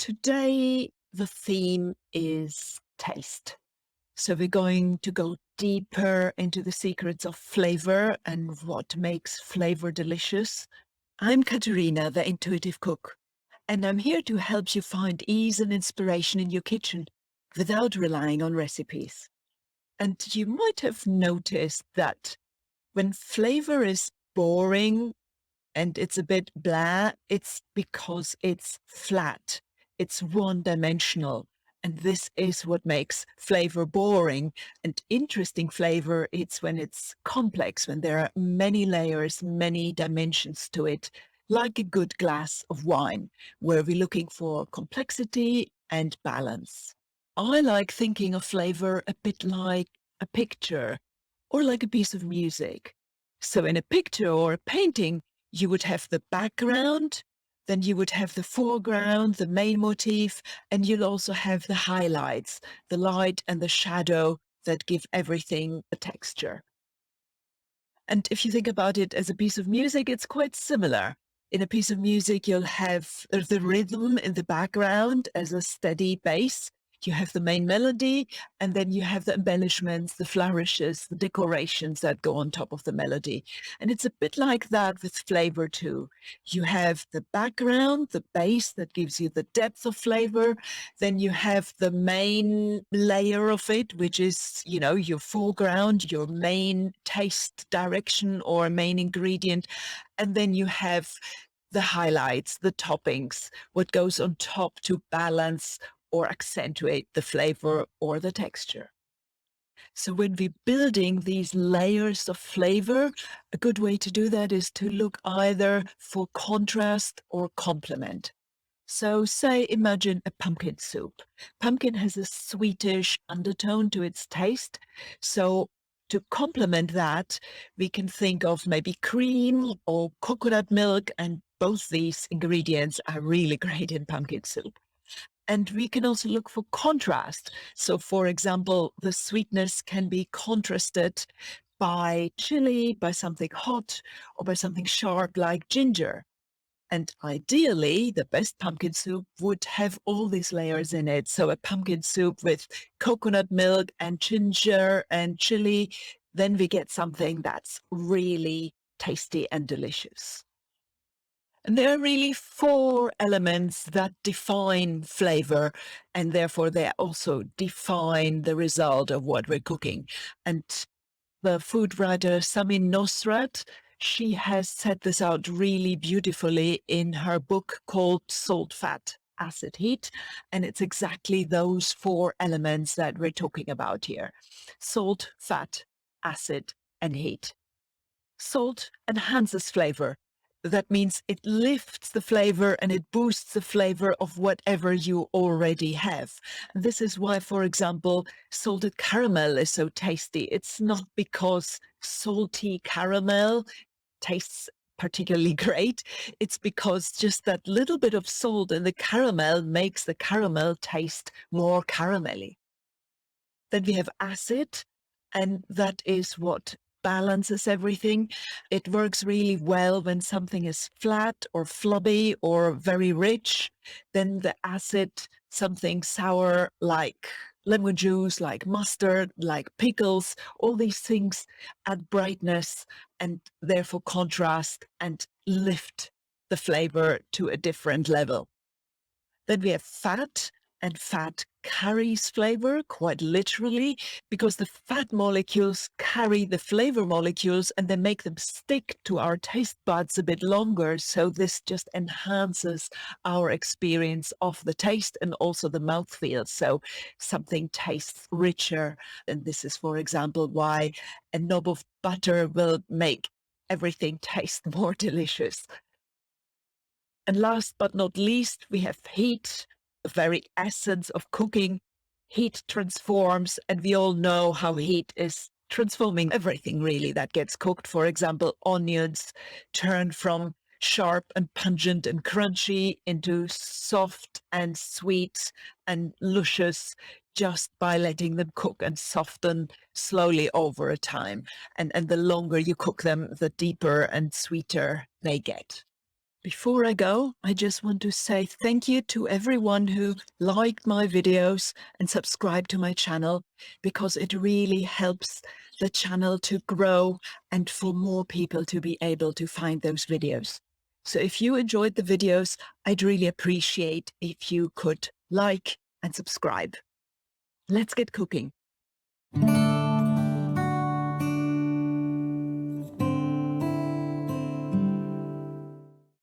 Today, the theme is taste. So we're going to go deeper into the secrets of flavor and what makes flavor delicious. I'm Katerina, the intuitive cook, and I'm here to help you find ease and inspiration in your kitchen without relying on recipes. And you might have noticed that when flavor is boring and it's a bit blah, it's because it's flat. It's one-dimensional. And this is what makes flavor boring. And interesting flavor, it's when it's complex, when there are many layers, many dimensions to it, like a good glass of wine, where we're looking for complexity and balance. I like thinking of flavor a bit like a picture or like a piece of music. So in a picture or a painting, you would have the background, then you would have the foreground, the main motif, and you'll also have the highlights, the light and the shadow that give everything a texture. And if you think about it as a piece of music, it's quite similar. In a piece of music, you'll have the rhythm in the background as a steady bass. You have the main melody, and then you have the embellishments, the flourishes, the decorations that go on top of the melody. And it's a bit like that with flavor too. You have the background, the bass that gives you the depth of flavor. Then you have the main layer of it, which is, your foreground, your main taste direction or main ingredient. And then you have the highlights, the toppings, what goes on top to balance or accentuate the flavor or the texture. So when we're building these layers of flavor, a good way to do that is to look either for contrast or complement. So say, imagine a pumpkin soup. Pumpkin has a sweetish undertone to its taste. So to complement that, we can think of maybe cream or coconut milk, and both these ingredients are really great in pumpkin soup. And we can also look for contrast. So for example, the sweetness can be contrasted by chili, by something hot, or by something sharp like ginger. And ideally, the best pumpkin soup would have all these layers in it. So a pumpkin soup with coconut milk and ginger and chili, then we get something that's really tasty and delicious. And there are really four elements that define flavor, and therefore they also define the result of what we're cooking. And the food writer Samin Nosrat, she has set this out really beautifully in her book called Salt, Fat, Acid, Heat. And it's exactly those four elements that we're talking about here: salt, fat, acid, and heat. Salt enhances flavor. That means it lifts the flavor and it boosts the flavor of whatever you already have. This is why, for example, salted caramel is so tasty. It's not because salty caramel tastes particularly great. It's because just that little bit of salt in the caramel makes the caramel taste more caramelly. Then we have acid, and that is what balances everything. It works really well when something is flat or flubby or very rich. Then the acid, something sour like lemon juice, like mustard, like pickles, all these things add brightness and therefore contrast and lift the flavor to a different level. Then we have fat, and fat carries flavor quite literally because the fat molecules carry the flavor molecules and they make them stick to our taste buds a bit longer. So this just enhances our experience of the taste and also the mouthfeel. So something tastes richer. And this is, for example, why a knob of butter will make everything taste more delicious. And last but not least, we have heat, the very essence of cooking. Heat transforms, and we all know how heat is transforming everything really that gets cooked. For example, onions turn from sharp and pungent and crunchy into soft and sweet and luscious just by letting them cook and soften slowly over a time. And the longer you cook them, the deeper and sweeter they get. Before I go, I just want to say thank you to everyone who liked my videos and subscribed to my channel, because it really helps the channel to grow and for more people to be able to find those videos. So if you enjoyed the videos, I'd really appreciate if you could like and subscribe. Let's get cooking.